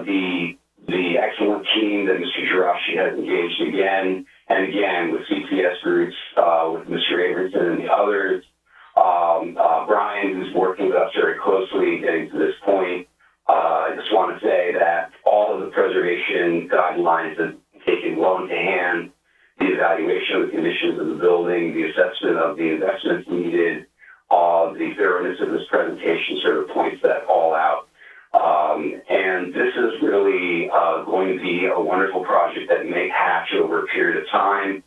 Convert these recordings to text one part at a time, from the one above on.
the excellent team that Mr. Jirashi has engaged again and again with CPS groups, with Mr. Abramson and the others. Brian, who's working with us very closely getting to this point. I just want to say that all of the preservation guidelines have taken well into hand. The evaluation of the conditions of the building, the assessment of the investments needed, the thoroughness of this presentation sort of points that all out. And this is really going to be a wonderful project that may hatch over a period of time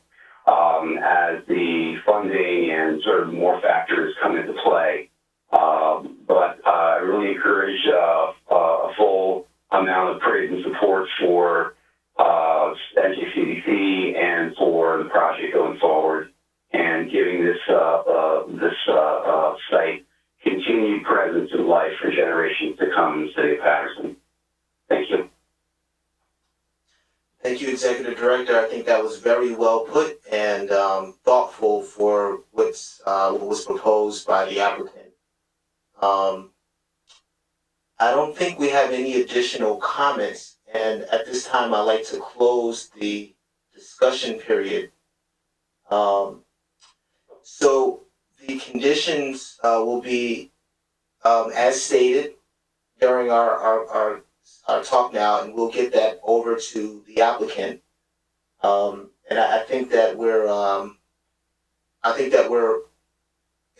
as the funding and sort of more factors come into play. But I really encourage a full amount of praise and support for NJCDC and for the project going forward and giving this site continued presence and life for generations to come in the city of Paterson. Thank you. Thank you, Executive Director. I think that was very well put and thoughtful for what was proposed by the applicant. I don't think we have any additional comments, and at this time I'd like to close the discussion period. So the conditions will be as stated during our talk now, and we'll get that over to the applicant. And I think that we're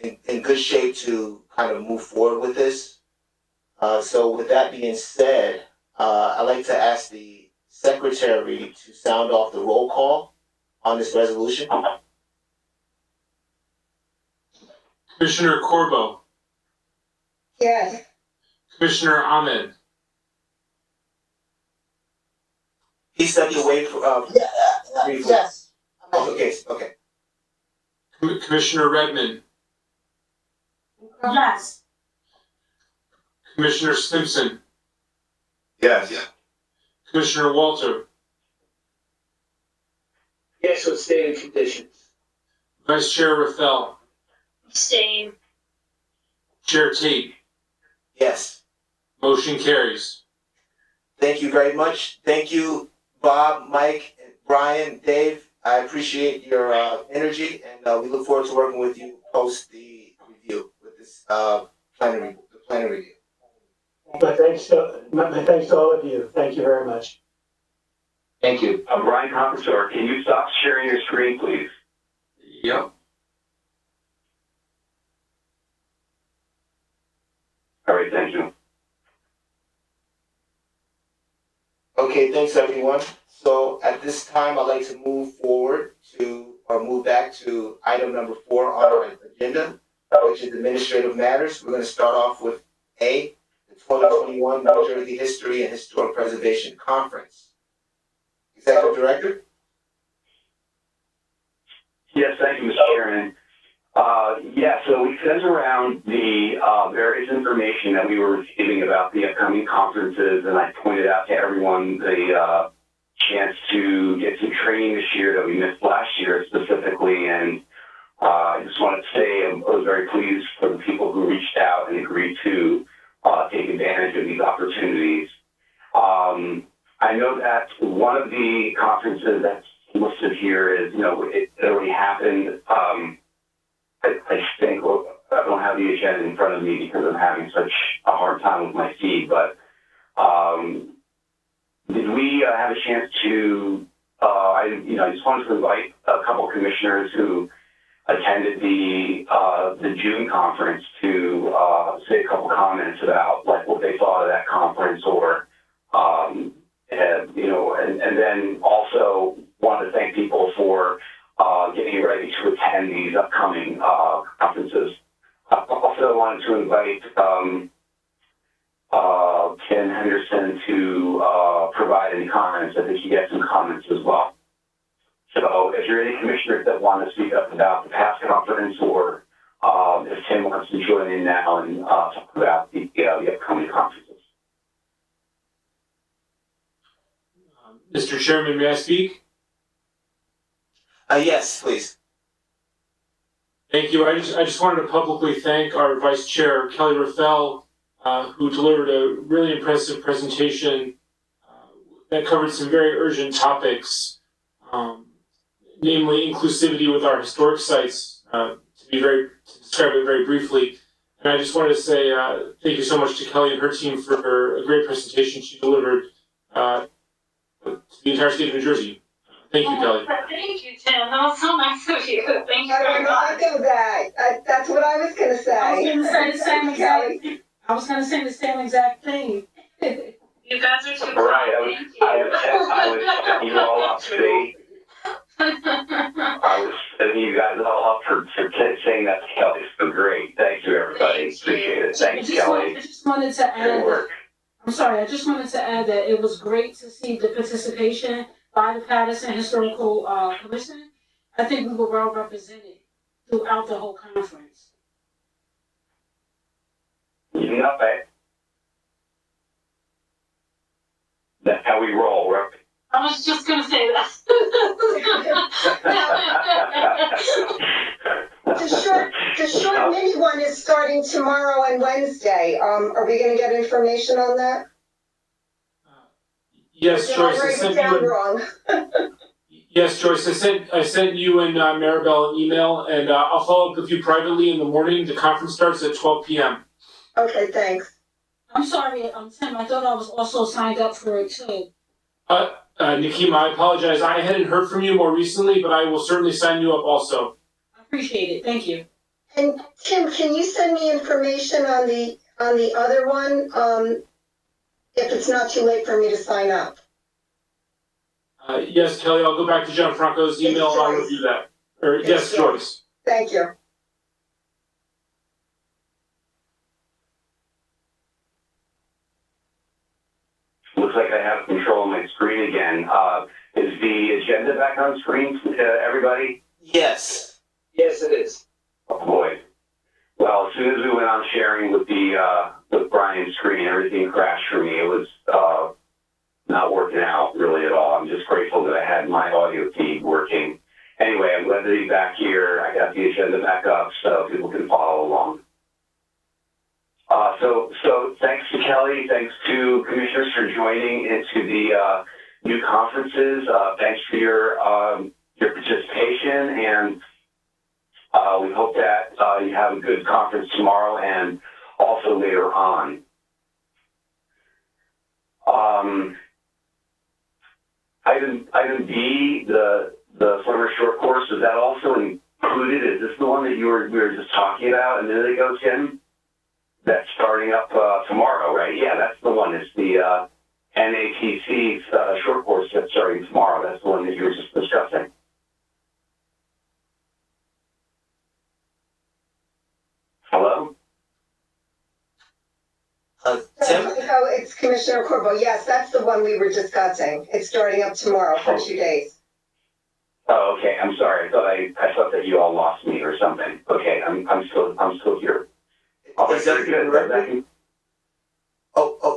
in good shape to kind of move forward with this. So with that being said, I'd like to ask the secretary to sound off the roll call on this resolution. Commissioner Corbo. Yes. Commissioner Ahmed. He stepped away from. Yes. Okay. Commissioner Redmond. Yes. Commissioner Simpson. Yes. Commissioner Walter. Yes, with stated conditions. Vice Chair Raffel. Abstain. Chair Tate. Yes. Motion carries. Thank you very much. Thank you, Bob, Mike, Brian, Dave. I appreciate your energy, and we look forward to working with you post the review with this planning review. My thanks to all of you. Thank you very much. Thank you. Brian Compensor, can you stop sharing your screen, please? Yep. All right, thank you. Okay, thanks everyone. So at this time, I'd like to move back to item number 4 on our agenda, which is administrative matters. We're going to start off with A, the 2021 New Jersey History and Historic Preservation Conference. Executive Director? Yes, thank you, Mr. Chairman. So we sent around the various information that we were receiving about the upcoming conferences, and I pointed out to everyone the chance to get some training this year that we missed last year specifically, and I just wanted to say I was very pleased for the people who reached out and agreed to take advantage of these opportunities. I know that one of the conferences that's listed here is, it already happened. I think, I don't have the agenda in front of me because I'm having such a hard time with my feed, but did we have a chance to, I just wanted to invite a couple of commissioners who attended the June conference to say a couple comments about what they thought of that conference, or and then also wanted to thank people for getting ready to attend these upcoming conferences. I also wanted to invite Ken Henderson to provide any comments. I think he got some comments as well. So if there are any commissioners that want to speak up about the past conference, or if Tim wants to join in now and talk about the upcoming conferences. Mr. Chairman, may I speak? Yes, please. Thank you. I just wanted to publicly thank our Vice Chair, Kelly Raffel, who delivered a really impressive presentation that covered some very urgent topics, namely inclusivity with our historic sites, to describe it very briefly. And I just wanted to say thank you so much to Kelly and her team for a great presentation she delivered to the entire state of New Jersey. Thank you, Kelly. Thank you, Tim. That was so nice of you. Thank you I very don't much. echo that. That's what I was gonna say. I was gonna say the same Kelly. exact. I was gonna say the same exact thing. You guys are too Right, kind. Thank you. I was setting you all up today. I was setting you guys all up for saying that to Kelly. So great. Thank you, everybody. Thank you. Appreciate it. Thanks, Kelly. I just wanted to Good add. work. I'm sorry. I just wanted to add that it was great to see the participation by the Paterson Historical Commission. I think we were well represented throughout the whole conference. You know that. That's how we roll, right? I was just gonna say that. The short mini one is starting tomorrow and Wednesday. Are we gonna get information on that? Yes, Did I Joyce. write it down wrong? Yes, Joyce. I sent you and Maribel an email, and I'll follow up with you privately in the morning. The conference starts at 12 p.m. Okay, thanks. I'm sorry, Tim. I thought I was also signed up for it too. Nikima, I apologize. I hadn't heard from you more recently, but I will certainly sign you up also. I appreciate it. Thank you. And Tim, can you send me information on the other one? If it's not too late for me to sign up. Yes, Kelly, I'll go back to Gianfranco's email and I'll Joyce. review that. Yes, Joyce. Joyce. Thank you. Looks like I have control of my screen again. Is the agenda back on screen, everybody? Yes. Yes, it is. Oh boy. Well, as soon as we went on sharing with with Brian's screen, everything crashed for me. It was not working out really at all. I'm just grateful that I had my audio feed working. Anyway, I'm glad to be back here. I got the agenda back up so people can follow along. So thanks to Kelly, thanks to commissioners for joining into the new conferences. Thanks for your participation, and we hope that you have a good conference tomorrow and also later on. Item B, the summer short course, is that also included? Is this the one that we were just talking about a minute ago, Tim? That's starting up tomorrow, right? Yeah, that's the one. It's the NATC short course that's starting tomorrow. That's the one that you were just discussing. Hello? Tim? Oh, it's Commissioner Corbo. Yes, that's the one we were discussing. It's starting up tomorrow for 2 days. Oh, okay. I'm sorry. I thought that you all lost me or something. Okay, I'm still here. Is that good.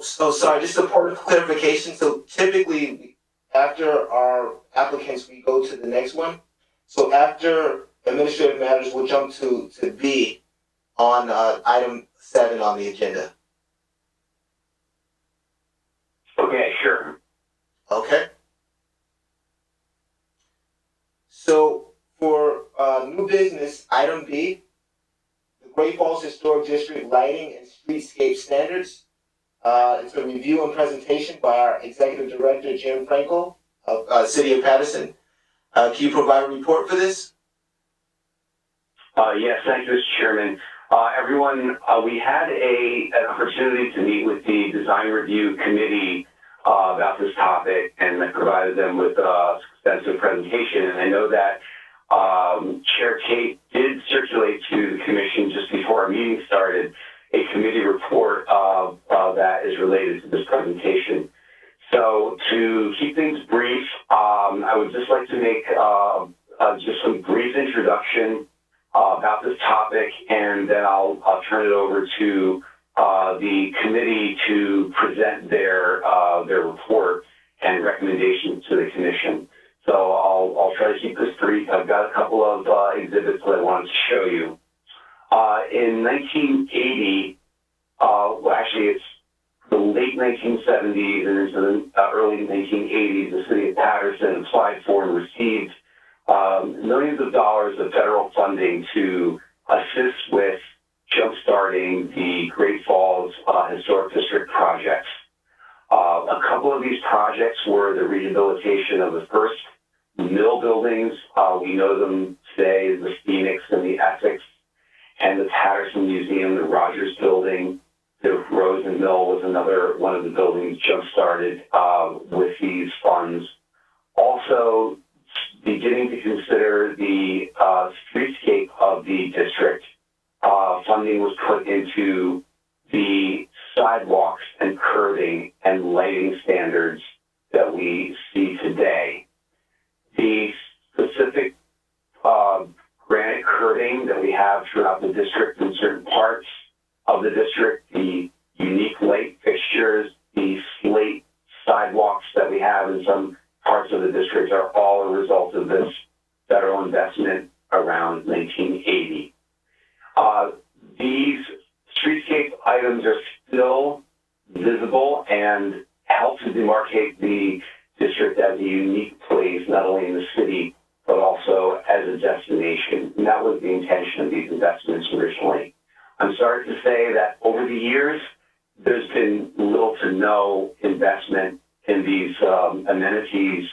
Sorry, just a point of clarification. So typically, after our applicants, we go to the next one. So after administrative matters, we'll jump to B on item 7 on the agenda. Okay, sure. Okay. So for new business, item B, the Great Falls Historic District Lighting and Streetscape Standards. It's a review and presentation by our Executive Director, Jim Frankel of City of Paterson. Can you provide a report for this? Yes, thank you, Mr. Chairman. Everyone, we had an opportunity to meet with the Design Review Committee about this topic, and I provided them with extensive presentation. And I know that Chair Tate did circulate to the Commission just before our meeting started a committee report that is related to this presentation. So to keep things brief, I would just like to make just some brief introduction about this topic, and then I'll turn it over to the committee to present their report and recommendations to the Commission. So I'll try to keep this brief. I've got a couple of exhibits that I wanted to show you. In 1980, well, actually it's the late 1970s and into the early 1980s, the city of Paterson applied for and received millions of dollars of federal funding to assist with jumpstarting the Great Falls Historic District projects. A couple of these projects were the rehabilitation of the first mill buildings. We know them today as the Phoenix and the Essex and the Paterson Museum, the Rogers Building. The Rosen Mill was another one of the buildings jump-started with these funds. Also, beginning to consider the streetscape of the district, funding was put into the sidewalks and curbing and lighting standards that we see today. The specific granite curbing that we have throughout the district in certain parts of the district, the unique light fixtures, the slate sidewalks that we have in some parts of the district are all a result of this federal investment around 1980. These streetscape items are still visible and help to demarcate the district as a unique place, not only in the city, but also as a destination. And that was the intention of these investments originally. I'm sorry to say that over the years, there's been little to no investment in these amenities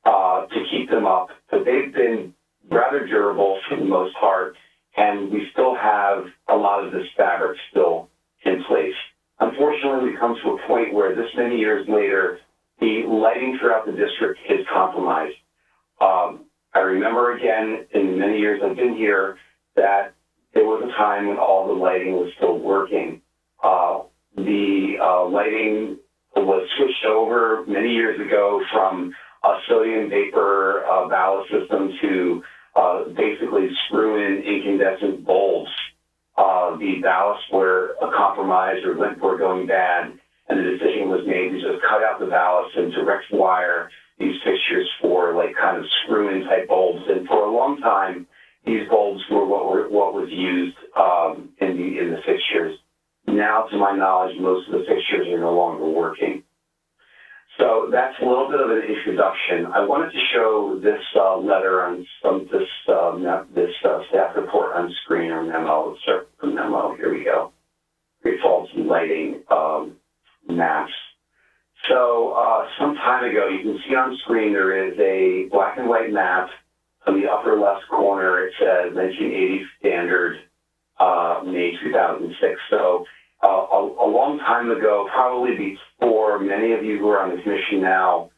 to keep them up, but they've been rather durable for the most part, and we still have a lot of this fabric still in place. Unfortunately, we come to a point where this many years later, the lighting throughout the district is compromised. I remember again, in the many years I've been here, that there was a time when all the lighting was still working. The lighting was switched over many years ago from a sodium vapor ballast system to basically screw-in incandescent bulbs. The ballasts were compromised or were going bad, and the decision was made to just cut out the ballast and direct wire these fixtures for like kind of screw-in type bulbs. And for a long time, these bulbs were what was used in the fixtures. Now, to my knowledge, most of the fixtures are no longer working. So that's a little bit of an introduction. I wanted to show this letter on this staff report on screen, or memo. Let's start with the memo. Here we go. Great Falls lighting maps. So some time ago, you can see on screen there is a black and white map. On the upper left corner, it says 1980 standard, May 2006. So a long time ago, probably before many of you who are on the commission now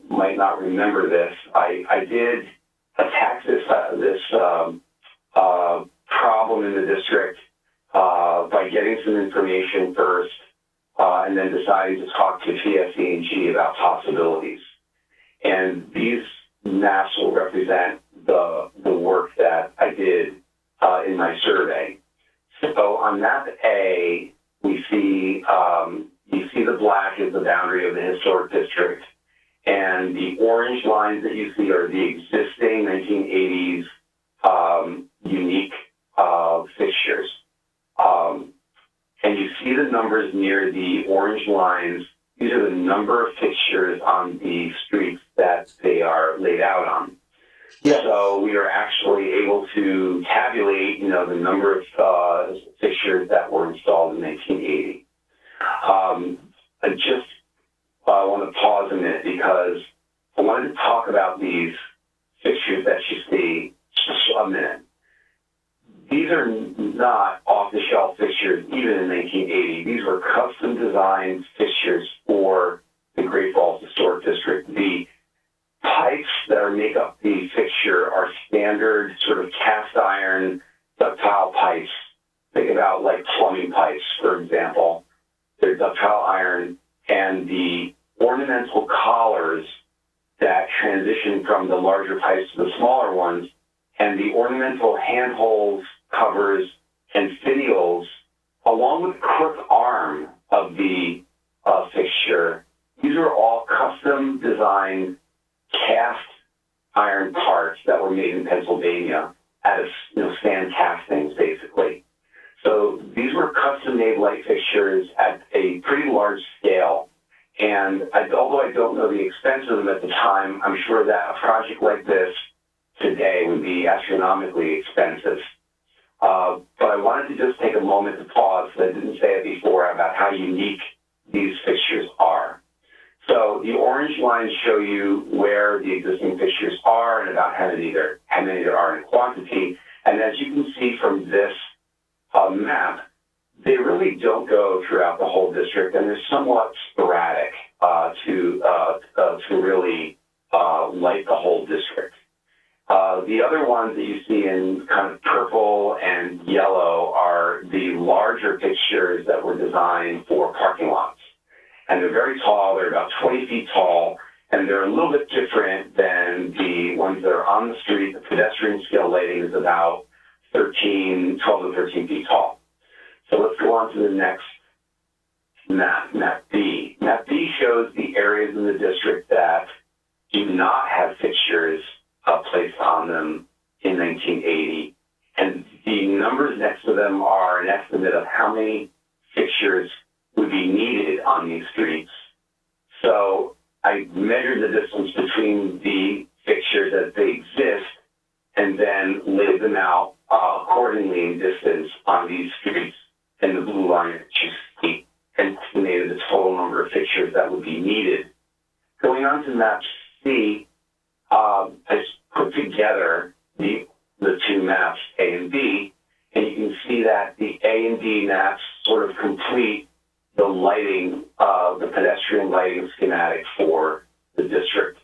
might not remember this, I did attack this problem in the district by getting some information first and then deciding to talk to PSE&G about possibilities. And these maps will represent the work that I did in my survey. So on map A, we see you see the black is the boundary of the historic district, and the orange lines that you see are the existing 1980s unique fixtures. And you see the numbers near the orange lines. These are the number of fixtures on the streets that they are laid out on. Yeah. So we are actually able to tabulate, the number of fixtures that were installed in 1980. I just want to pause a minute because I wanted to talk about these fixtures that you see just a minute. These are not off-the-shelf fixtures even in 1980. These were custom-designed fixtures for the Great Falls Historic District. The pipes that make up the fixture are standard sort of cast iron ductile pipes. Think about like plumbing pipes, for example. They're ductile iron, and the ornamental collars that transition from the larger pipes to the smaller ones, and the ornamental handholds, covers, and finials, along with the crook arm of the fixture, these are all custom designed cast iron parts that were made in Pennsylvania out of sand castings, basically. So these were custom-made light fixtures at a pretty large scale. And although I don't know the expense of them at the time, I'm sure that a project like this today would be astronomically expensive. But I wanted to just take a moment to pause, because I didn't say it before, about how unique these fixtures are. So the orange lines show you where the existing fixtures are and about how many there are in quantity. And as you can see from this map, they really don't go throughout the whole district, and they're somewhat sporadic to really light the whole district. The other ones that you see in kind of purple and yellow are the larger fixtures that were designed for parking lots. And they're very tall, they're about 20 feet tall, and they're a little bit different than the ones that are on the street. The pedestrian scale lighting is about 12 to 13 feet tall. So let's go on to the next map, map B. Map B shows the areas in the district that do not have fixtures placed on them in 1980. And the numbers next to them are an estimate of how many fixtures would be needed on these streets. So I measured the distance between the fixtures as they exist and then laid them out accordingly in distance on these streets in the blue line that you see, and estimated the total number of fixtures that would be needed. Going on to map C, I put together the two maps, A and B, and you can see that the A and B maps sort of complete the lighting, the pedestrian lighting schematic for the district.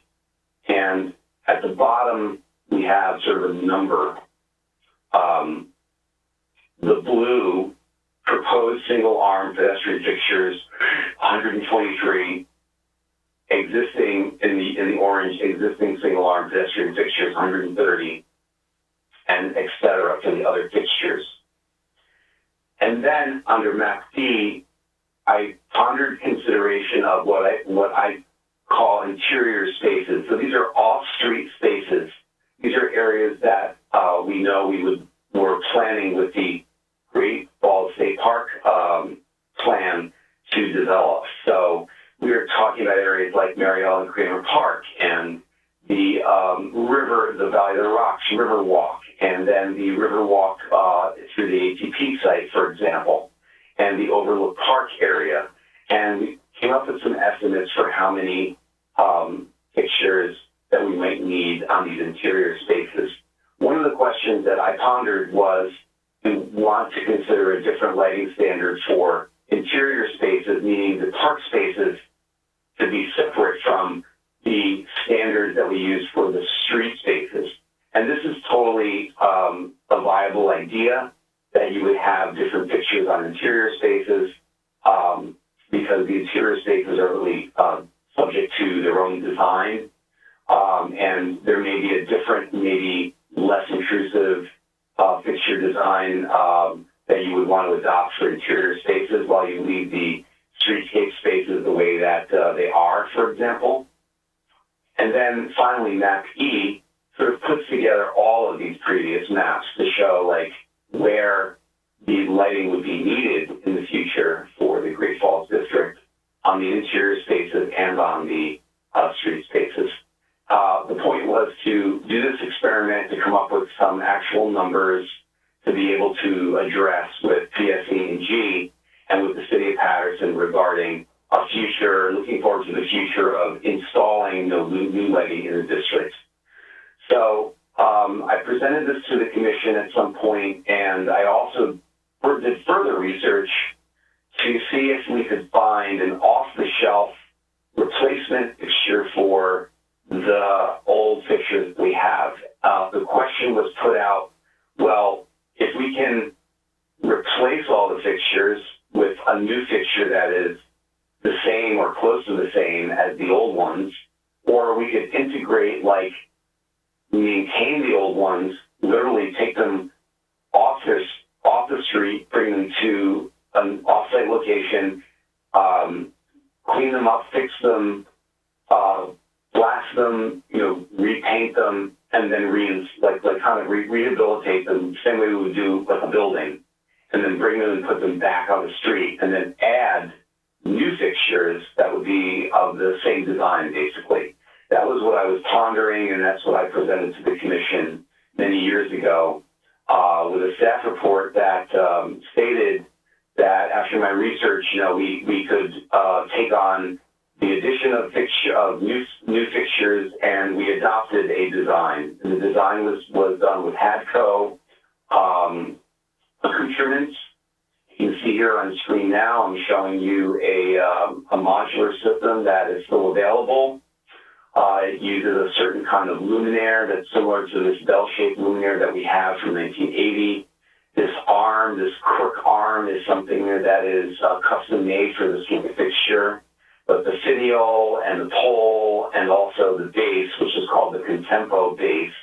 And at the bottom, we have sort of a number. The blue, proposed single-arm pedestrian fixtures, 123. Existing, in the orange, existing single-arm pedestrian fixtures, 130, and et cetera for the other fixtures. And then under map D, I pondered consideration of what I call interior spaces. So these are off-street spaces. These are areas that we know we're planning with the Great Falls State Park plan to develop. So we are talking about areas like Mary Ellen Kramer Park and the river, the Valley of the Rocks River Walk, and then the River Walk through the ATP site, for example, and the Overlook Park area. And we came up with some estimates for how many fixtures that we might need on these interior spaces. One of the questions that I pondered was, we want to consider a different lighting standard for interior spaces, meaning the park spaces to be separate from the standards that we use for the street spaces. And this is totally a viable idea, that you would have different fixtures on interior spaces, because the interior spaces are really subject to their own design. And there may be a different, maybe less intrusive fixture design that you would want to adopt for interior spaces, while you leave the streetscape spaces the way that they are, for example. And then finally, map E sort of puts together all of these previous maps to show like where the lighting would be needed in the future for the Great Falls District on the interior spaces and on the street spaces. The point was to do this experiment to come up with some actual numbers to be able to address with PSE&G and with the city of Paterson regarding a future, looking forward to the future of installing new lighting in the district. So I presented this to the commission at some point, and I also did further research to see if we could find an off-the-shelf replacement fixture for the old fixtures we have. The question was put out, well, if we can replace all the fixtures with a new fixture that is the same or close to the same as the old ones, or we could integrate, like maintain the old ones, literally take them off the street, bring them to an off-site location, clean them up, fix them, blast them, repaint them, and then rehabilitate them the same way we would do with a building, and then bring them and put them back on the street, and then add new fixtures that would be of the same design, basically. That was what I was pondering, and that's what I presented to the commission many years ago with a staff report that stated that after my research, we could take on the addition of new fixtures, and we adopted a design. And the design was done with Hadco accoutrements. You can see here on screen now, I'm showing you a modular system that is still available. It uses a certain kind of luminaire that's similar to this bell-shaped luminaire that we have from 1980. This arm, this crook arm, is something that is custom made for this fixture. But the finial and the pole and also the base, which is called the Contempo base,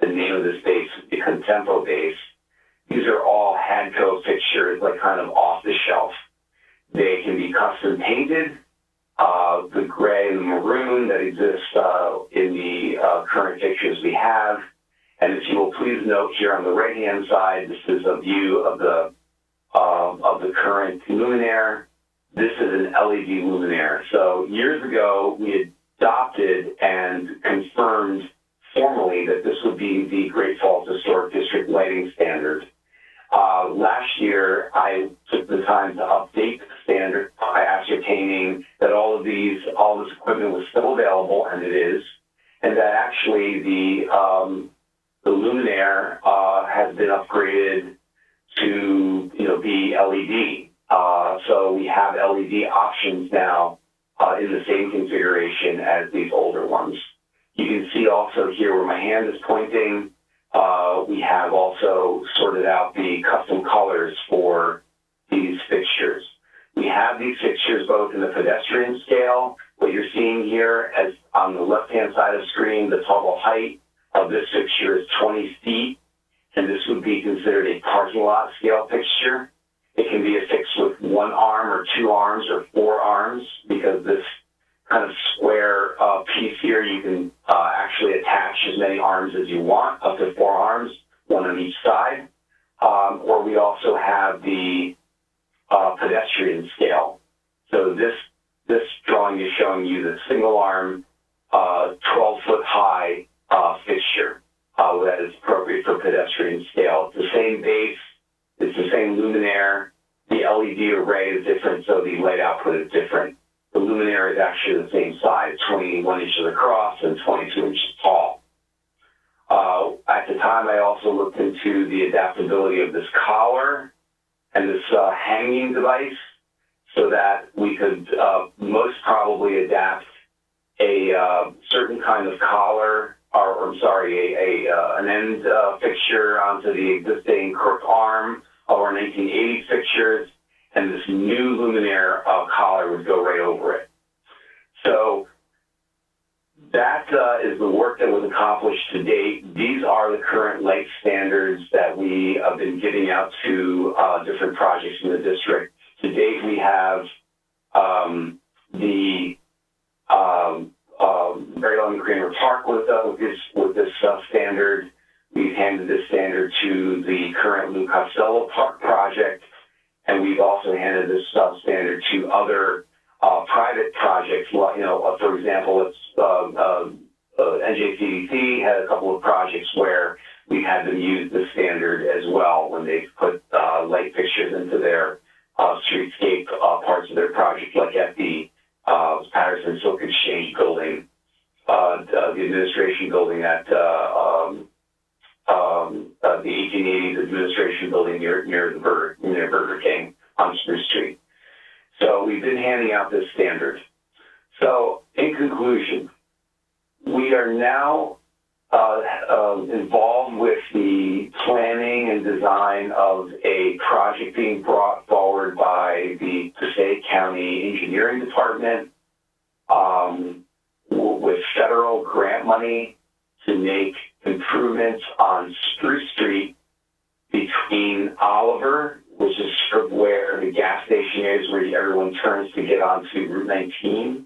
the name of this base is the Contempo base. These are all Hadco fixtures, like kind of off the shelf. They can be custom painted. The gray and the maroon that exists in the current fixtures we have. And if you will please note here on the right-hand side, this is a view of the current luminaire. This is an LED luminaire. So years ago, we adopted and confirmed formally that this would be the Great Falls Historic District lighting standard. Last year, I took the time to update the standard by ascertaining that all this equipment was still available, and it is, and that actually the luminaire has been upgraded to be LED. So we have LED options now in the same configuration as these older ones. You can see also here where my hand is pointing, we have also sorted out the custom colors for these fixtures. We have these fixtures both in the pedestrian scale. What you're seeing here as on the left-hand side of the screen, the total height of this fixture is 20 feet, and this would be considered a parking lot scale fixture. It can be affixed with one arm or two arms or four arms, because this kind of square piece here, you can actually attach as many arms as you want, up to 4 arms, one on each side. Or we also have the pedestrian scale. So this drawing is showing you the single arm, 12-foot high fixture that is appropriate for pedestrian scale. It's the same base, it's the same luminaire. The LED array is different, so the light output is different. The luminaire is actually the same size, 21 inches across and 22 inches tall. At the time, I also looked into the adaptability of this collar and this hanging device, so that we could most probably adapt a certain kind of collar, an end fixture onto the existing crook arm of our 1980 fixtures, and this new luminaire collar would go right over it. So that is the work that was accomplished to date. These are the current light standards that we have been giving out to different projects in the district. To date, we have the Mary Ellen Kramer Park with this standard. We've handed this standard to the current Lou Costello Park project, and we've also handed this standard to other private projects. For example, NJCDC had a couple of projects where we've had them use this standard as well when they've put light fixtures into their streetscape parts of their project, like at the Paterson Silk Exchange building, the administration building at the 1880s administration building near Burger King on Spruce Street. So we've been handing out this standard. So in conclusion, we are now involved with the planning and design of a project being brought forward by the Passaic County Engineering Department with federal grant money to make improvements on Spruce Street between Oliver, which is where the gas station is, where everyone turns to get onto Route 19,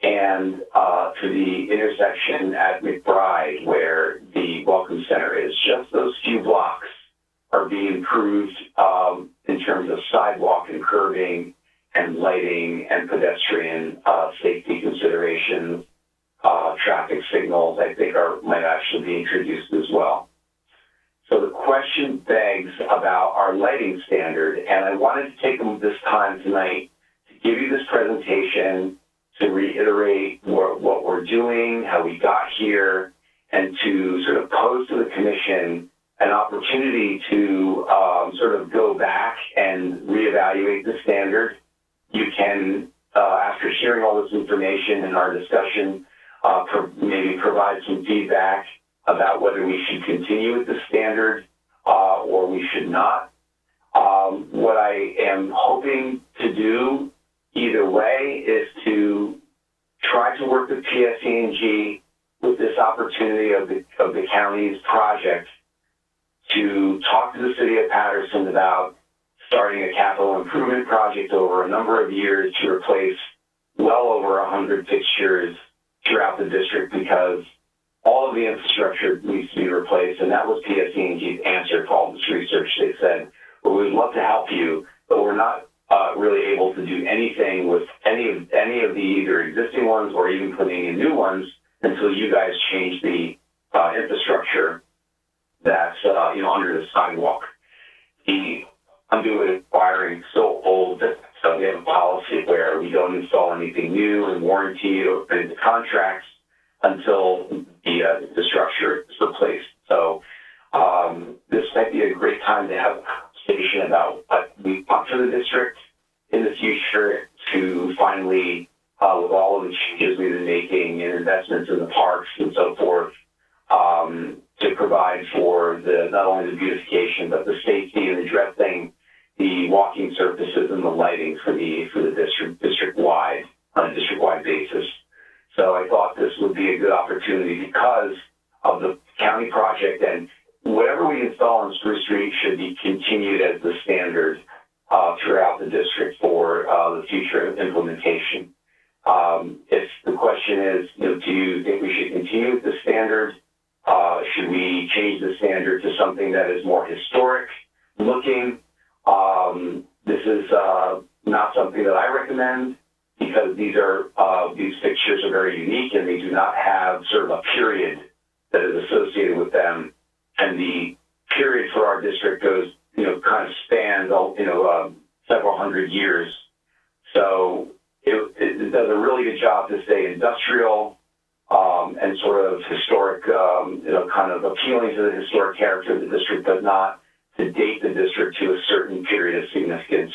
and to the intersection at McBride, where the Welcome Center is. Just those few blocks are being improved in terms of sidewalk and curbing and lighting and pedestrian safety considerations. Traffic signals, I think, might actually be introduced as well. So the question begs about our lighting standard, and I wanted to take this time tonight to give you this presentation, to reiterate what we're doing, how we got here, and to sort of pose to the Commission an opportunity to sort of go back and reevaluate the standard. You can, after hearing all this information in our discussion, maybe provide some feedback about whether we should continue with the standard or we should not. What I am hoping to do either way is to try to work with PSE&G with this opportunity of the county's project to talk to the city of Paterson about starting a capital improvement project over a number of years to replace well over 100 fixtures throughout the district, because all of the infrastructure needs to be replaced, and that was PSE&G's answer to all this research. They said, well, we'd love to help you, but we're not really able to do anything with any of the either existing ones or even putting in new ones until you guys change the infrastructure that's under the sidewalk. The conduit wiring so old that we have a policy where we don't install anything new and warranty or put into contracts until the structure is replaced. So this might be a great time to have a conversation about what we want for the district in the future, to finally, with all of the changes we've been making and investments in the parks and so forth, to provide for not only the beautification but the safety and addressing the walking surfaces and the lighting for the district-wide on a district-wide basis. So I thought this would be a good opportunity because of the county project, and whatever we install on Spruce Street should be continued as the standard throughout the district for the future implementation. If the question is, do you think we should continue with the standard? Should we change the standard to something that is more historic looking? This is not something that I recommend, because these fixtures are very unique and they do not have sort of a period that is associated with them. And the period for our district goes, kind of spans, several hundred years. So it does a really good job to stay industrial and sort of historic, kind of appealing to the historic character of the district, but not to date the district to a certain period of significance,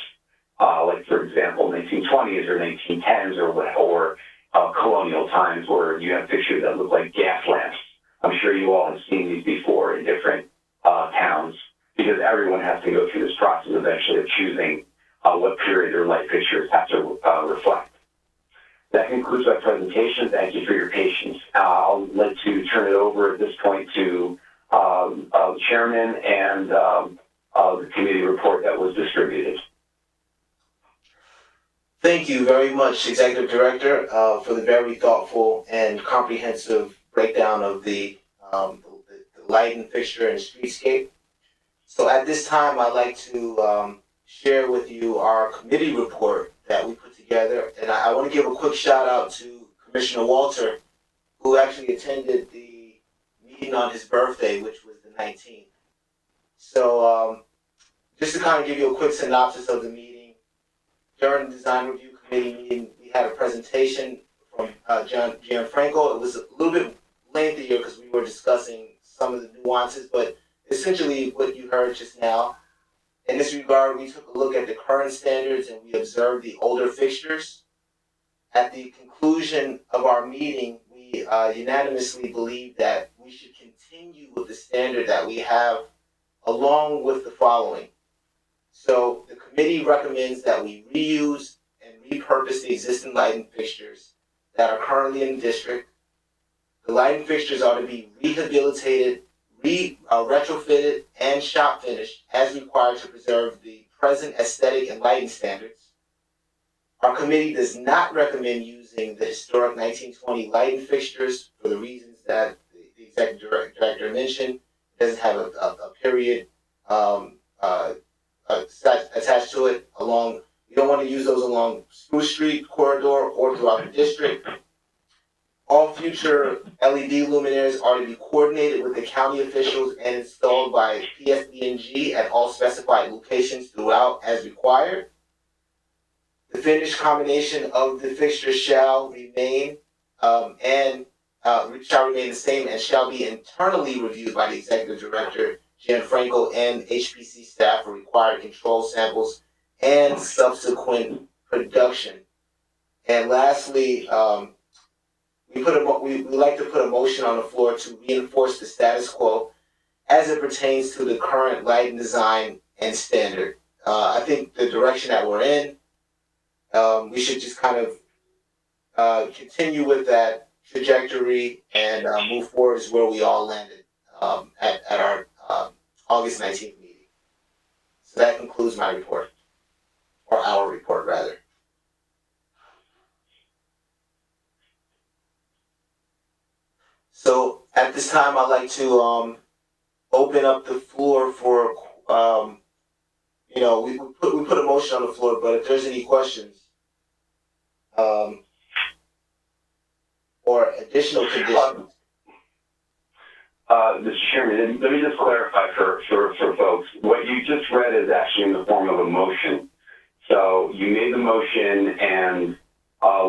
like, for example, 1920s or 1910s or colonial times, where you have pictures that look like gas lamps. I'm sure you all have seen these before in different towns, because everyone has to go through this process eventually of choosing what period their light fixtures have to reflect. That concludes my presentation. Thank you for your patience. I'll like to turn it over at this point to the chairman and the committee report that was distributed. Thank you very much, Executive Director, for the very thoughtful and comprehensive breakdown of the lighting fixture and streetscape. So at this time, I'd like to share with you our committee report that we put together. And I want to give a quick shout out to Commissioner Walter, who actually attended the meeting on his birthday, which was the 19th. So just to kind of give you a quick synopsis of the meeting, during the Design Review Committee meeting, we had a presentation from Gianfranco. It was a little bit lengthier because we were discussing some of the nuances, but essentially what you heard just now. In this regard, we took a look at the current standards and we observed the older fixtures. At the conclusion of our meeting, we unanimously believed that we should continue with the standard that we have, along with the following. So the committee recommends that we reuse and repurpose the existing lighting fixtures that are currently in the district. The lighting fixtures are to be rehabilitated, retrofitted, and shop finished as required to preserve the present aesthetic and lighting standards. Our committee does not recommend using the historic 1920 lighting fixtures for the reasons that the executive director mentioned. It doesn't have a period attached to it along. You don't want to use those along Spruce Street corridor or throughout the district. All future LED luminaires are to be coordinated with the county officials and installed by PSB&G at all specified locations throughout as required. The finished combination of the fixtures shall remain shall remain the same and shall be internally reviewed by the executive director, Gianfranco, and HPC staff for required control samples and subsequent production. And lastly, we like to put a motion on the floor to reinforce the status quo as it pertains to the current lighting design and standard. I think the direction that we're in, we should just kind of continue with that trajectory and move forward is where we all landed at our August 19th meeting. So that concludes my report, or our report rather. So at this time, I'd like to open up the floor for, we put a motion on the floor, but if there's any questions or additional conditions. Mr. Chairman, let me just clarify for folks. What you just read is actually in the form of a motion. So you made the motion, and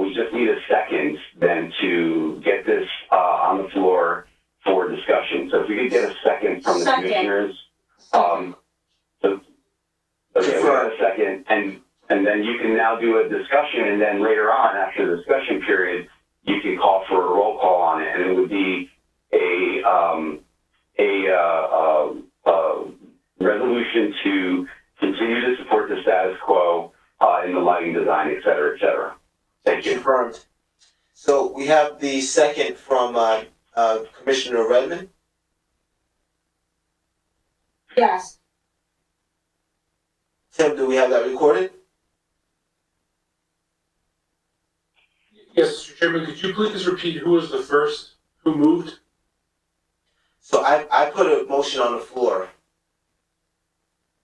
we just need a second then to get this on the floor for discussion. So if we could get a second from the commissioners. Okay, we got a second, and then you can now do a discussion, and then later on, after the discussion period, you can call for a roll call on it, and it would be a resolution to continue to support the status quo in the lighting design, et cetera, et cetera. Thank you. Confirmed. So we have the second from Commissioner Redmond. Yes. Tim, do we have that recorded? Yes, Mr. Chairman, could you please repeat who was the first, who moved? So I put a motion on the floor.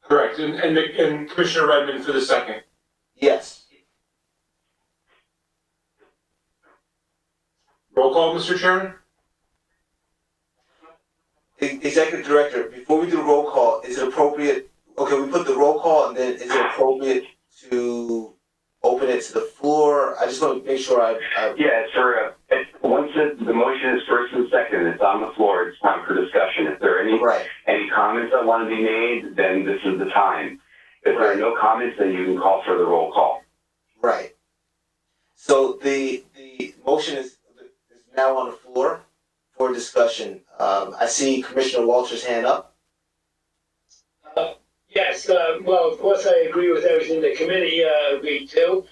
Correct, and Commissioner Redmond for the second. Yes. Roll call, Mr. Chairman? Executive Director, before we do the roll call, is it appropriate? Okay, we put the roll call, and then is it appropriate to open it to the floor? I just want to make sure Yeah, sure. Once the motion is first and second, it's on the floor. It's time for discussion. If there are any comments that want to be made, then this is the time. If there are no comments, then you can call for the roll call. Right. So the motion is now on the floor for discussion. I see Commissioner Walter's hand up. Yes, well, of course, I agree with everything the committee agreed to,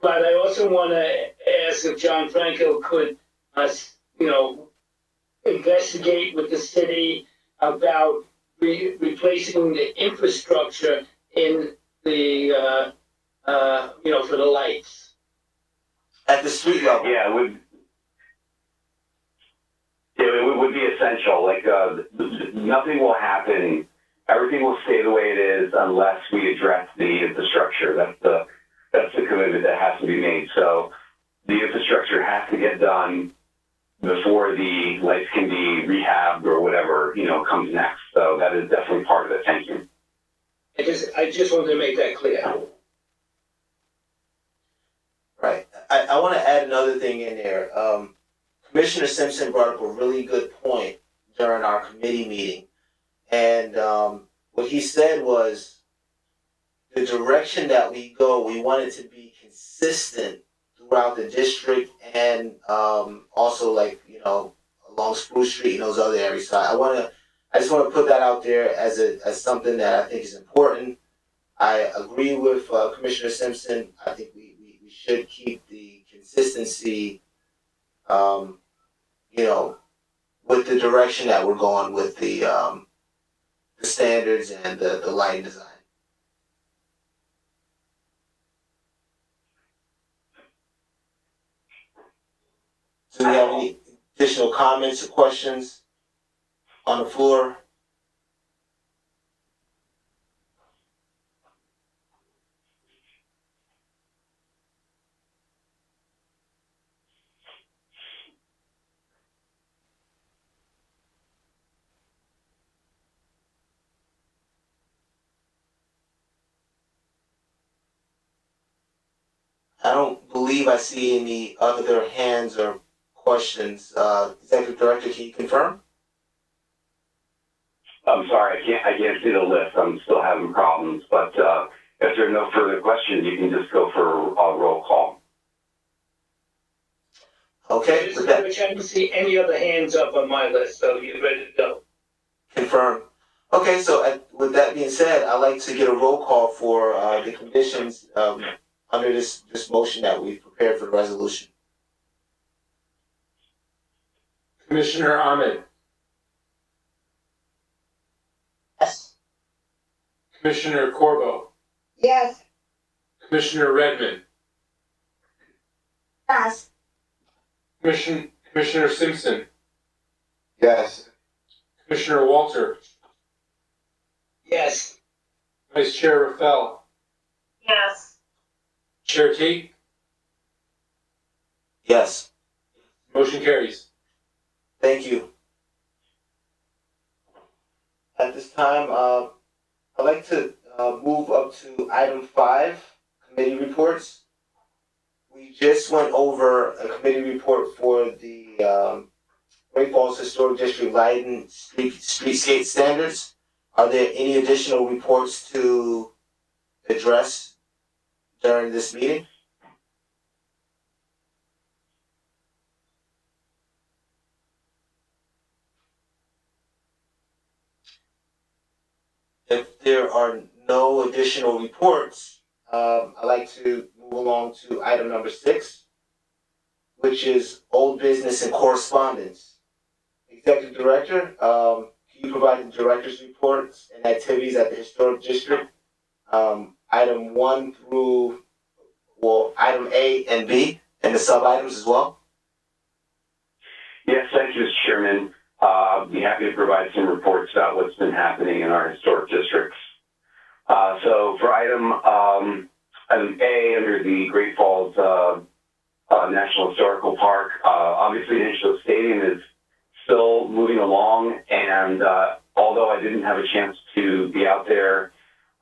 but I also want to ask if Gianfranco could, investigate with the city about replacing the infrastructure in the, for the lights. At the street level. Yeah, it would be essential. Like, nothing will happen. Everything will stay the way it is unless we address the infrastructure. That's the commitment that has to be made. So the infrastructure has to get done before the lights can be rehabbed or whatever, comes next. So that is definitely part of it. Thank you. I just wanted to make that clear. Right. I want to add another thing in there. Commissioner Simpson brought up a really good point during our committee meeting. And what he said was the direction that we go, we want it to be consistent throughout the district and also along Spruce Street and those other areas. So I just want to put that out there as something that I think is important. I agree with Commissioner Simpson. I think we should keep the consistency, with the direction that we're going with the standards and the lighting design. Do we have any additional comments or questions on the floor? I don't believe I see any other hands or questions. Executive Director, can you confirm? I'm sorry, I can't see the list. I'm still having problems, but if there are no further questions, you can just go for a roll call. Okay, Mr. with that, Rich, I don't see any other hands up on my list, so you're ready to go. confirm. Okay, so with that being said, I'd like to get a roll call for the conditions under this motion that we've prepared for the resolution. Commissioner Ahmed, Yes. Commissioner Corbo, Yes. Commissioner Redmond, Yes. Commissioner Simpson, Yes. Commissioner Walter, Yes. Vice Chair Rafael, Yes. Chair Tate, Yes. motion carries. Thank you. At this time, I'd like to move up to item 5, committee reports. We just went over a committee report for the Great Falls Historic District lighting streetscape standards. Are there any additional reports to address during this meeting? If there are no additional reports, I'd like to move along to item number 6, which is old business and correspondence. Executive Director, can you provide the director's reports and activities at the Historic District? Item 1 through, item A and B, and the sub-items as well? Yes, thank you, Mr. Chairman. I'll be happy to provide some reports about what's been happening in our historic districts. So for item A under the Great Falls National Historical Park, obviously the Angelo Stadium is still moving along, and although I didn't have a chance to be out there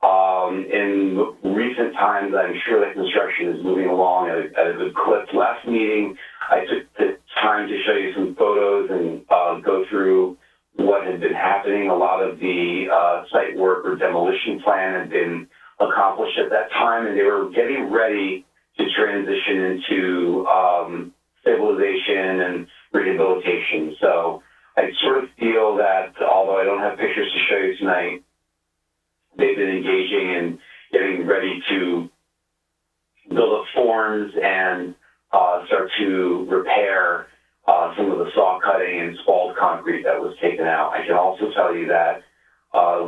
in recent times, I'm sure that construction is moving along at a good clip. Last meeting, I took the time to show you some photos and go through what had been happening. A lot of the site work or demolition plan had been accomplished at that time, and they were getting ready to transition into stabilization and rehabilitation. So I sort of feel that, although I don't have pictures to show you tonight, they've been engaging and getting ready to build up forms and start to repair some of the saw cutting and spalled concrete that was taken out. I can also tell you that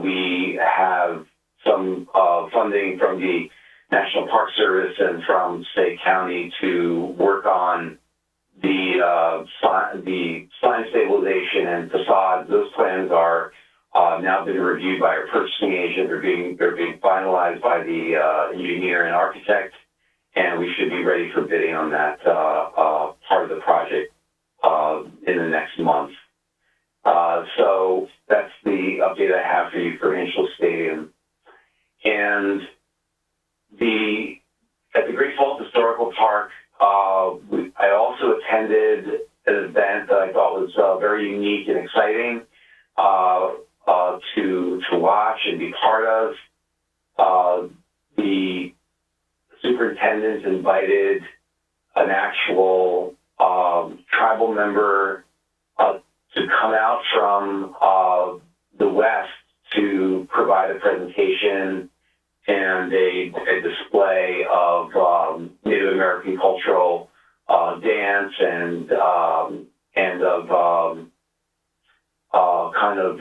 we have some funding from the National Park Service and from State County to work on the sign stabilization and facades. Those plans are now been reviewed by our purchasing agent. They're being finalized by the engineer and architect, and we should be ready for bidding on that part of the project in the next month. So that's the update I have for you for Angelo Stadium. And at the Great Falls Historical Park, I also attended an event that I thought was very unique and exciting to watch and be part of. The superintendents invited an actual tribal member to come out from the West to provide a presentation and a display of Native American cultural dance and of kind of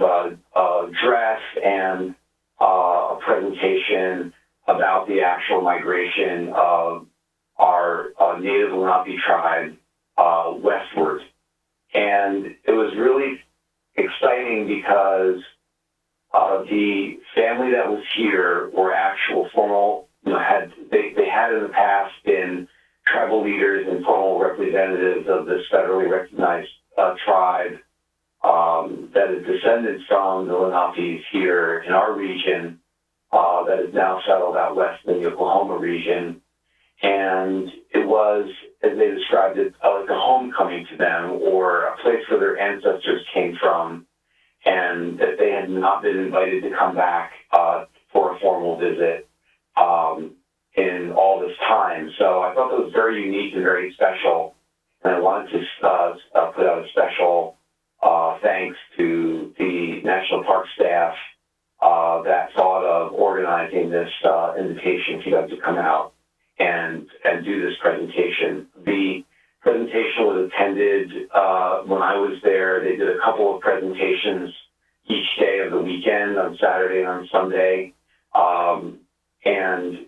dress and a presentation about the actual migration of our Native Lenape tribe westward. And it was really exciting because the family that was here were actual formal, they had in the past been tribal leaders and formal representatives of this federally recognized tribe that is descended from the Lenapes here in our region that is now settled out west in the Oklahoma region. And it was, as they described it, like a homecoming to them, or a place where their ancestors came from, and that they had not been invited to come back for a formal visit in all this time. So I thought that was very unique and very special, and I wanted to put out a special thanks to the National Park staff that thought of organizing this invitation for them to come out and do this presentation. The presentation was attended when I was there. They did a couple of presentations each day of the weekend, on Saturday and on Sunday. And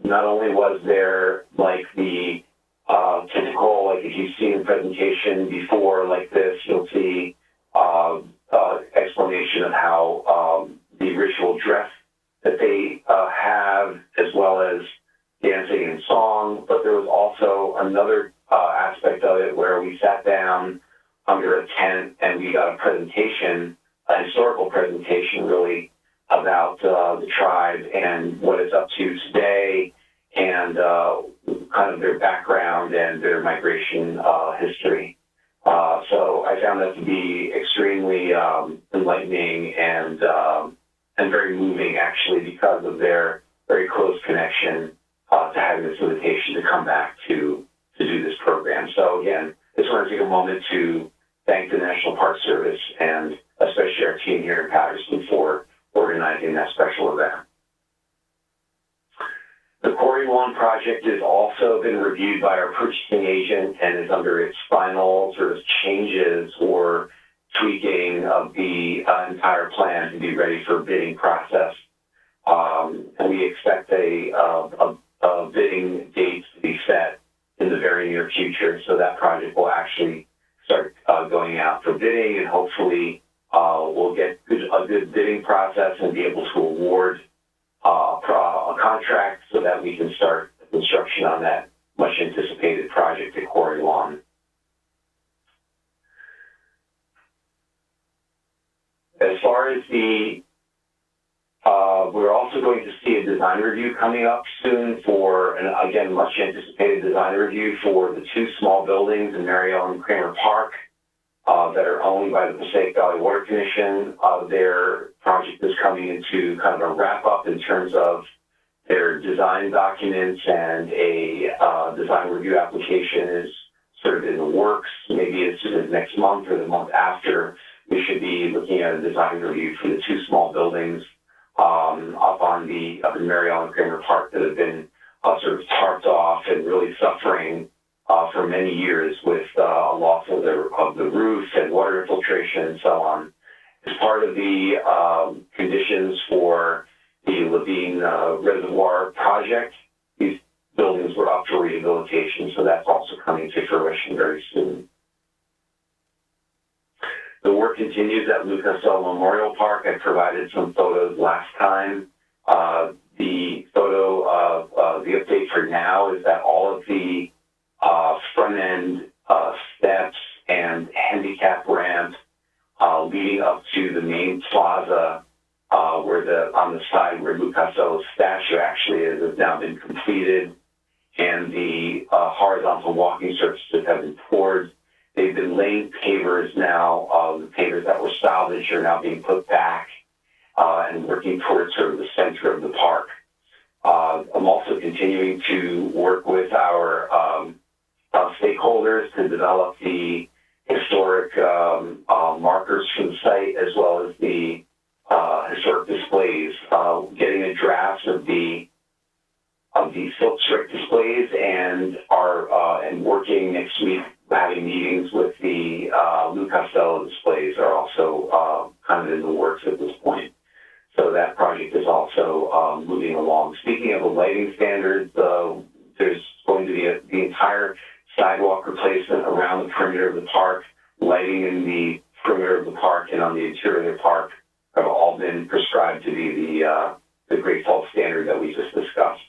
not only was there like the typical, like if you've seen a presentation before like this, you'll see explanation of how the ritual dress that they have, as well as dancing and song. But there was also another aspect of it where we sat down under a tent and we got a presentation, a historical presentation really, about the tribe and what it's up to today, and kind of their background and their migration history. So I found that to be extremely enlightening and very moving, actually, because of their very close connection to having this invitation to come back to do this program. So again, I just want to take a moment to thank the National Park Service and especially our team here in Paterson for organizing that special event. The Quarry Lawn project has also been reviewed by our purchasing agent and is under its final sort of changes or tweaking of the entire plan to be ready for bidding process. And we expect a bidding date to be set in the very near future, so that project will actually start going out for bidding, and hopefully we'll get a good bidding process and be able to award a contract so that we can start construction on that much anticipated project at Quarry Lawn. As far as we're also going to see a design review coming up soon for, and again, much anticipated design review for the two small buildings in Mary Ellen Kramer Park that are owned by the Passaic Valley Water Commission. Their project is coming into kind of a wrap up in terms of their design documents, and a design review application is sort of in the works. Maybe as soon as next month or the month after, we should be looking at a design review for the two small buildings up in Mary Ellen Kramer Park that have been sort of tarped off and really suffering for many years with a loss of the roof and water infiltration and so on. As part of the conditions for the Levine Reservoir project, these buildings were up for rehabilitation, so that's also coming to fruition very soon. The work continues at Lucas Oil Memorial Park. I provided some photos last time. The photo of the update for now is that all of the front end steps and handicap ramp leading up to the main plaza, on the side where Lucas Oil's statue actually is, has now been completed, and the horizontal walking surfaces have been poured. They've been laying pavers now. The pavers that were salvaged are now being put back and working towards sort of the center of the park. I'm also continuing to work with our stakeholders to develop the historic markers for the site, as well as the historic displays. Getting a draft of the silk strip displays, and working next week, having meetings with the Lou Costello displays are also kind of in the works at this point. So that project is also moving along. Speaking of the lighting standards, there's going to be the entire sidewalk replacement around the perimeter of the park. Lighting in the perimeter of the park and on the interior of the park have all been prescribed to be the Great Falls standard that we just discussed.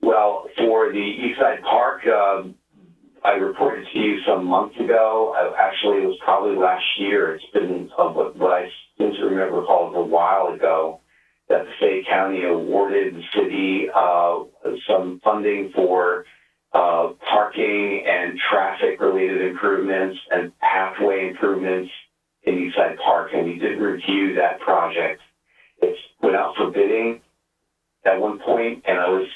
Well, for the Eastside Park, I reported to you some months ago. Actually, it was probably last year. It's been what I seem to recall is a while ago, that the state county awarded the city some funding for parking and traffic-related improvements and pathway improvements in Eastside Park, and we did review that project. It went out for bidding at one point, and I was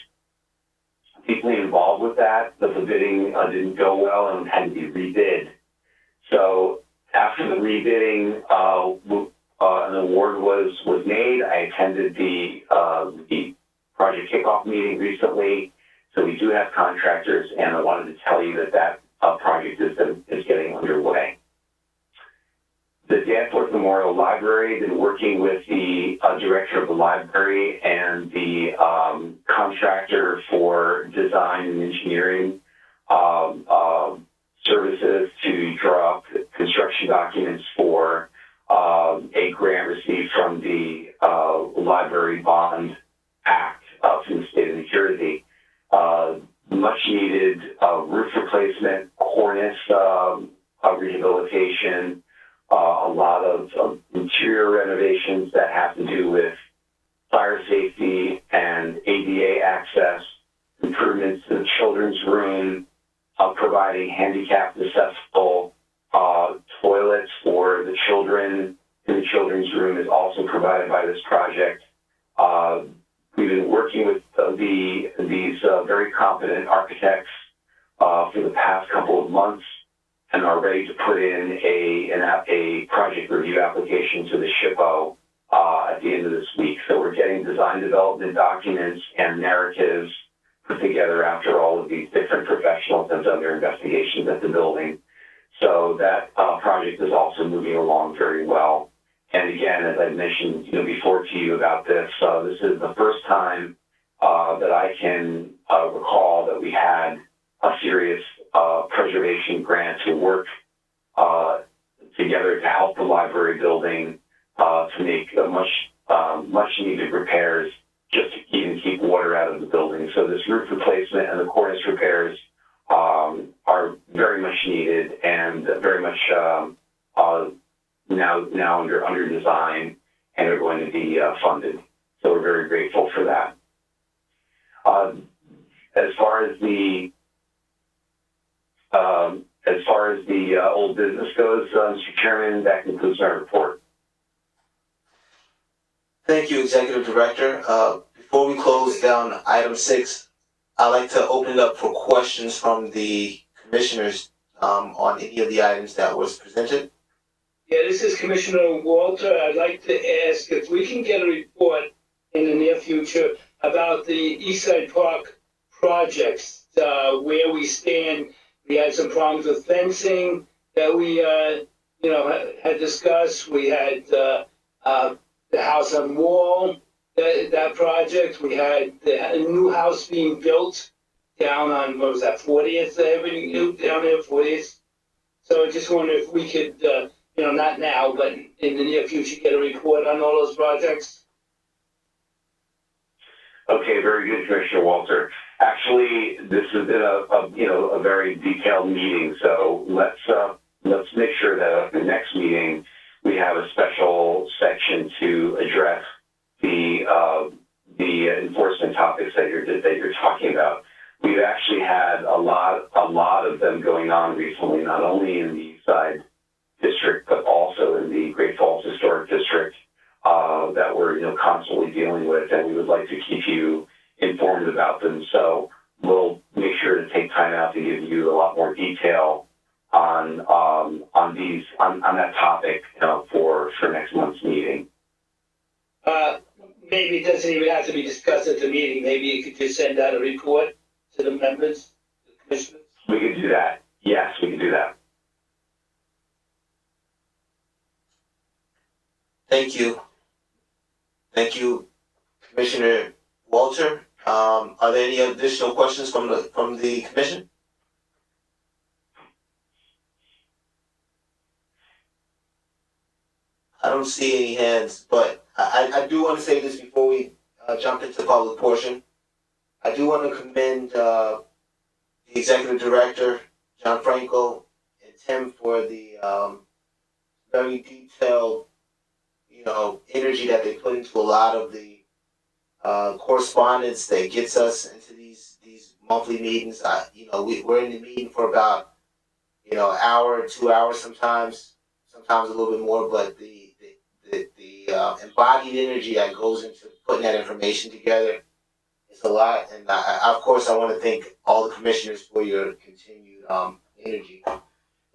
deeply involved with that, but the bidding didn't go well and had to be rebid. So after the rebidding, an award was made. I attended the project kickoff meeting recently, so we do have contractors, and I wanted to tell you that project is getting underway. The Danforth Memorial Library, been working with the director of the library and the contractor for design and engineering services to draw up construction documents for a grant received from the Library Bond Act from the state of New Jersey. Much needed roof replacement, cornice rehabilitation, a lot of interior renovations that have to do with fire safety and ADA access, improvements to the children's room, providing handicapped accessible toilets for the children in the children's room is also provided by this project. We've been working with these very competent architects for the past couple of months and are ready to put in a project review application to the SHPO at the end of this week. So we're getting design development documents and narratives put together after all of these different professionals have done their investigations at the building. So that project is also moving along very well. And again, as I mentioned before to you about this, this is the first time that I can recall that we had a serious preservation grant to work together to help the library building to make much needed repairs just to even keep water out of the building. So this roof replacement and the cornice repairs are very much needed and very much now under design and are going to be funded. So we're very grateful for that. As far as the old business goes, Mr. Chairman, that concludes my report. Thank you, Executive Director. Before we close down item 6, I'd like to open it up for questions from the commissioners on any of the items that was presented. Yeah, this is Commissioner Walter. I'd like to ask if we can get a report in the near future about the Eastside Park projects, where we stand. We had some problems with fencing that we, had discussed. We had the house on wall, that project. We had a new house being built down on, 40th Avenue, down there, 40th. So I just wonder if we could, not now, but in the near future, get a report on all those projects. Okay, very good, Commissioner Walter. Actually, this has been a very detailed meeting, so let's make sure that at the next meeting we have a special section to address the enforcement topics that you're talking about. We've actually had a lot of them going on recently, not only in the Eastside District but also in the Great Falls Historic District that we're constantly dealing with, and we would like to keep you informed about them. So we'll make sure to take time out to give you a lot more detail on that topic for next month's meeting. Maybe it doesn't even have to be discussed at the meeting. Maybe you could just send out a report to the members, the commissioners. We could do that. Yes, we could do that. Thank you. Thank you, Commissioner Walter. Are there any additional questions from the commission? I don't see any hands, but I do want to say this before we jump into the public portion. I do want to commend the Executive Director, John Franco, and Tim for the very detailed, energy that they put into a lot of the correspondence that gets us into these monthly meetings. We're in the meeting for about an hour, 2 hours sometimes a little bit more, but the embodied energy that goes into putting that information together is a lot. And of course, I want to thank all the commissioners for your continued energy.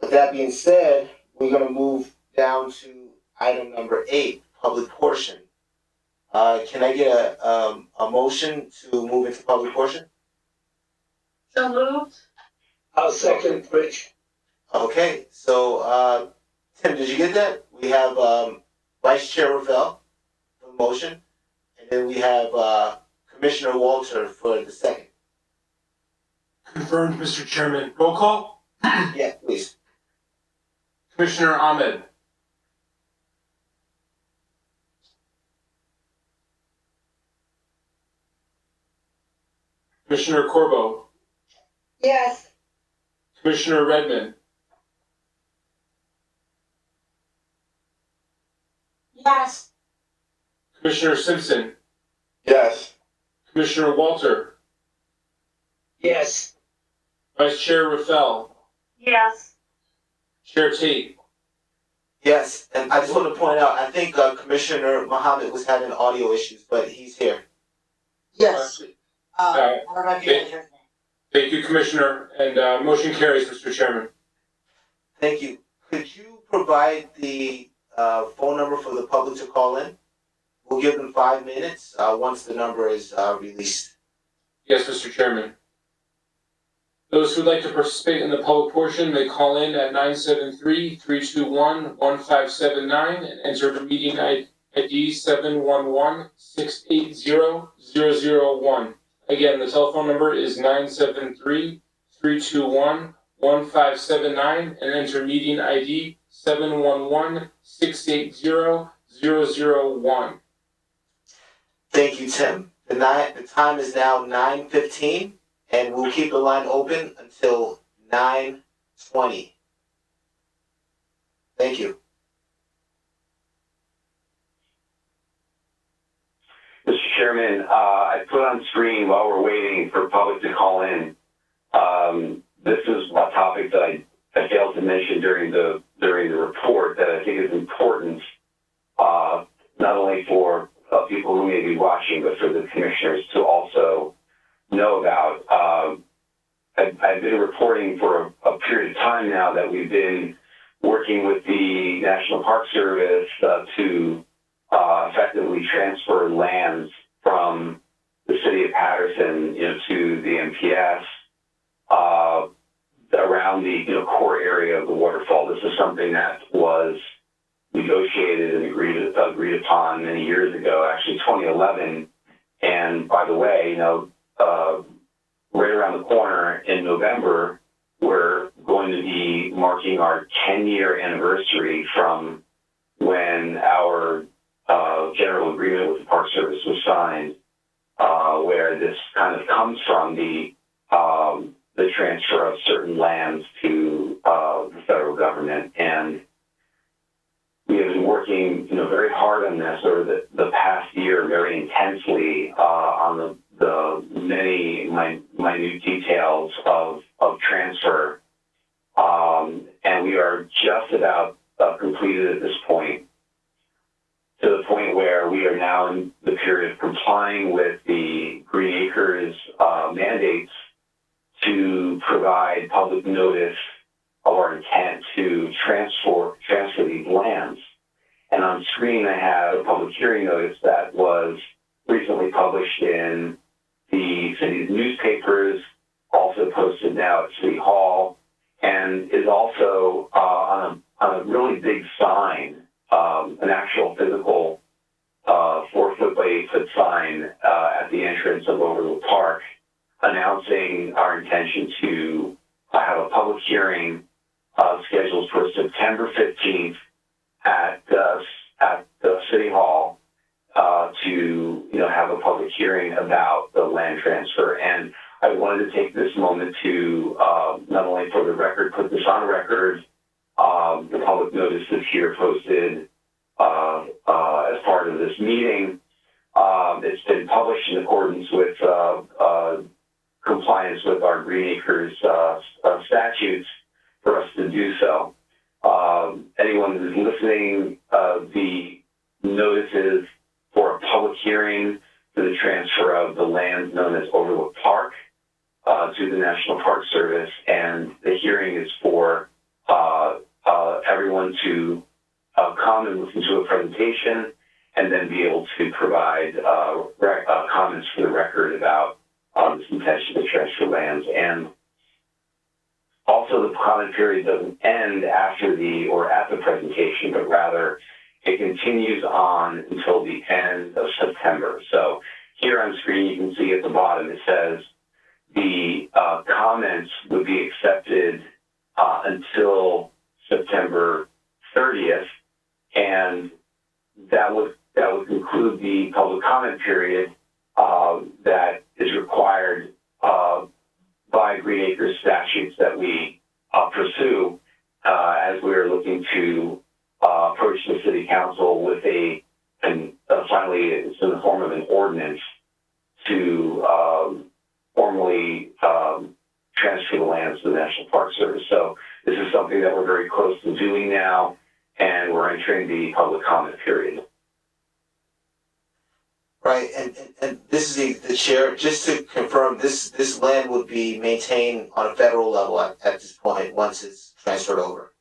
With that being said, we're going to move down to item number 8, public portion. Can I get a motion to move into public portion? So moved. I'll second, Rich. Okay, so Tim, did you get that? We have Vice Chair Ravel for the motion, and then we have Commissioner Walter for the second. Confirmed, Mr. Chairman. Roll call. Yeah, please. Commissioner Ahmed. Commissioner Corbo. Yes. Commissioner Redmond. Yes. Commissioner Simpson. Yes. Commissioner Walter. Yes. Vice Chair Rafael. Yes. Chair Tate. Yes, and I just want to point out, I think Commissioner Mohammed was having audio issues, but he's here. Yes. Alright. I don't know if you guys heard me. Thank you, Commissioner, and motion carries, Mr. Chairman. Thank you. Could you provide the phone number for the public to call in? We'll give them 5 minutes once the number is released. Yes, Mr. Chairman. Those who would like to participate in the public portion may call in at 973-321-1579 and enter the meeting ID 711-680-001. Again, the telephone number is 973-321-1579 and enter meeting ID 711-680-001. Thank you, Tim. The time is now 9:15, and we'll keep the line open until 9:20. Thank you. Mr. Chairman, I put on screen while we're waiting for public to call in. This is a topic that I failed to mention during the report that I think is important, not only for people who may be watching, but for the commissioners to also know about. I've been reporting for a period of time now that we've been working with the National Park Service to effectively transfer lands from the city of Paterson, to the MPS around the core area of the waterfall. This is something that was negotiated and agreed upon many years ago, actually 2011. And by the way, right around the corner in November, we're going to be marking our 10-year anniversary from when our general agreement with the Park Service was signed, where this kind of comes from the transfer of certain lands to the federal government. And we have been working, very hard on this over the past year, very intensely on the many minute details of transfer, and we are just about completed at this point, to the point where we are now in the period of complying with the Green Acres mandates to provide public notice of our intent to transfer these lands. And on screen, I have a public hearing notice that was recently published in the city's newspapers, also posted now at City Hall, and is also on a really big sign, an actual physical 4-foot by 8-foot sign at the entrance of Overlook Park, announcing our intention to have a public hearing scheduled for September 15th at the City Hall to have a public hearing about the land transfer. And I wanted to take this moment to not only for the record, put this on record, the public notice is here posted as part of this meeting, It's been published in accordance with compliance with our Green Acres statutes for us to do so. Anyone who's listening, the notices for a public hearing for the transfer of the land known as Overlook Park to the National Park Service, and the hearing is for everyone to come and listen to a presentation and then be able to provide comments for the record about this intention to transfer lands. And also the comment period doesn't end after at the presentation, but rather it continues on until the end of September. So here on screen, you can see at the bottom, it says the comments would be accepted until September 30th, and that would conclude the public comment period that is required by Green Acres statutes that we pursue as we are looking to approach the City Council with finally it's in the form of an ordinance to formally transfer the lands to the National Park Service. So this is something that we're very close to doing now, and we're entering the public comment period. Right, and this is the chair, just to confirm, this land would be maintained on a federal level at this point, once it's transferred over.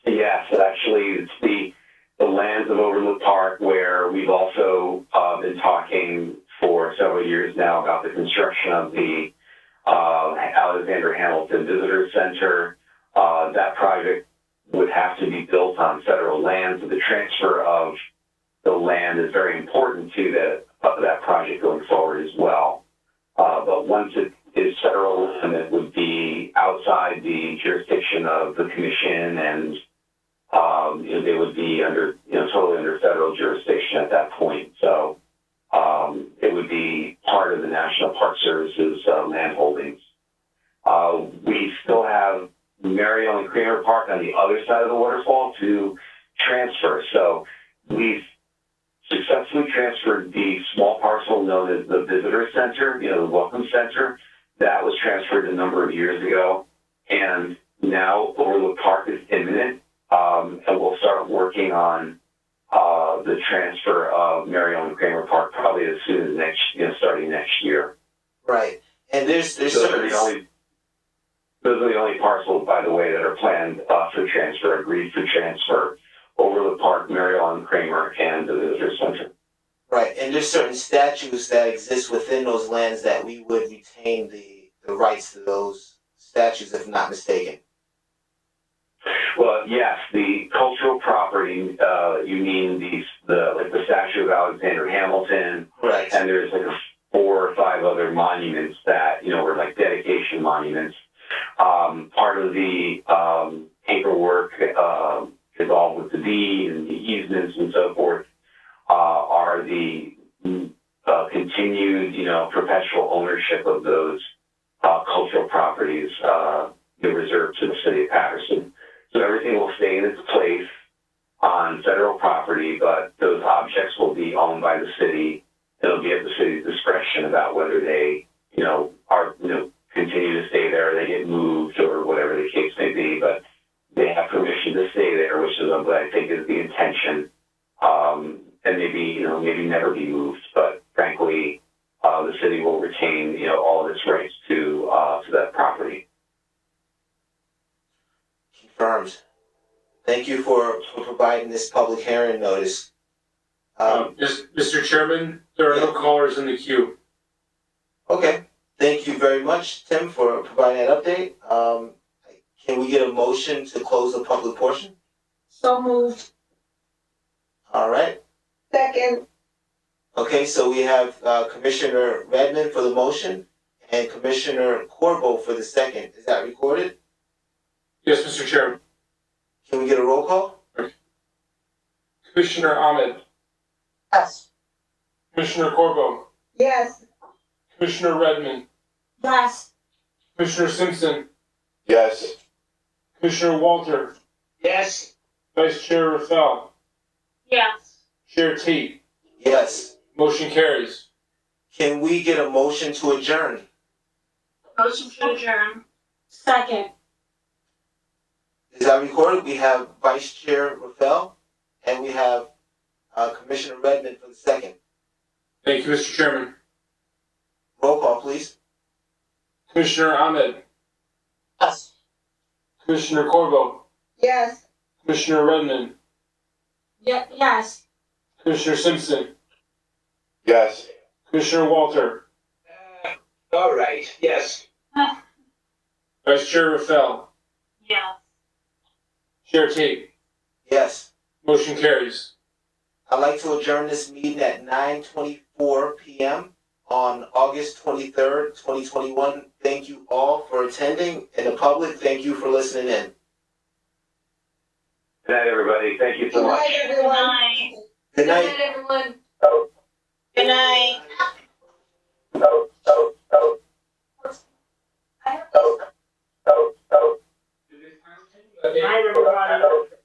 Yes, actually, it's the lands of Overlook Park, where we've also been talking for several years now about the construction of the Alexander Hamilton Visitor Center. That project would have to be built on federal land, so the transfer of the land is very important to that project going forward as well. But once it is federal, and it would be outside the jurisdiction of the commission, and they would be totally under federal jurisdiction at that point. So it would be part of the National Park Service's land holdings. We still have Mary Ellen Kramer Park on the other side of the waterfall to transfer. So we've successfully transferred the small parcel known as the Visitor Center, the Welcome Center. That was transferred a number of years ago, and now Overlook Park is imminent, and we'll start working on the transfer of Mary Ellen Kramer Park probably as soon as starting next year. Right, and there's those are the only parcels, by the way, that are planned for transfer, agreed for transfer: Overlook Park, Mary Ellen Kramer, and the Visitor Center. Right, and there's certain statutes that exist within those lands that we would retain the rights to those statutes, if I'm not mistaken. Well, yes, the cultural property, you mean the statue of Alexander Hamilton, Correct. And there's 4 or 5 other monuments that, were dedication monuments. Part of the paperwork involved with the deed and the easements and so forth are the continued, perpetual ownership of those cultural properties reserved to the city of Paterson. So everything will stay in its place on federal property, but those objects will be owned by the city. It'll be at the city's discretion about whether they, continue to stay there, they get moved, or whatever the case may be. But they have permission to stay there, which is what I think is the intention, and maybe never be moved. But frankly, the city will retain, all of its rights to that property. Confirmed. Thank you for providing this public hearing notice. Mr. Chairman, there are no callers in the queue. Okay. Thank you very much, Tim, for providing that update. Can we get a motion to close the public portion? So moved. All right. Second. Okay, so we have Commissioner Redmond for the motion and Commissioner Corbo for the second. Is that recorded? Yes, Mr. Chairman. Can we get a roll call? Commissioner Ahmed. Yes. Commissioner Corbo. Yes. Commissioner Redmond. Yes. Commissioner Simpson. Yes. Commissioner Walter. Yes. Vice Chair Rafael. Yes. Chair Tate. Yes. Motion carries. Can we get a motion to adjourn? Motion to adjourn. Second. Is that recorded? We have Vice Chair Rafael and we have Commissioner Redmond for the second. Thank you, Mr. Chairman. Roll call, please. Commissioner Ahmed, Yes. Commissioner Corbo, Yes. Commissioner Redmond, Yes. Commissioner Simpson, Yes. Commissioner Walter, All right, yes. Vice Chair Rafael, Yes. Chair Tate. Yes. Motion carries. I'd like to adjourn this meeting at 9:24 p.m. on August 23rd, 2021. Thank you all for attending, and the public, thank you for listening in. Good night, everybody. Thank you so Good much. night, Good everyone. night. Good night. everyone. Good night. Night, everybody.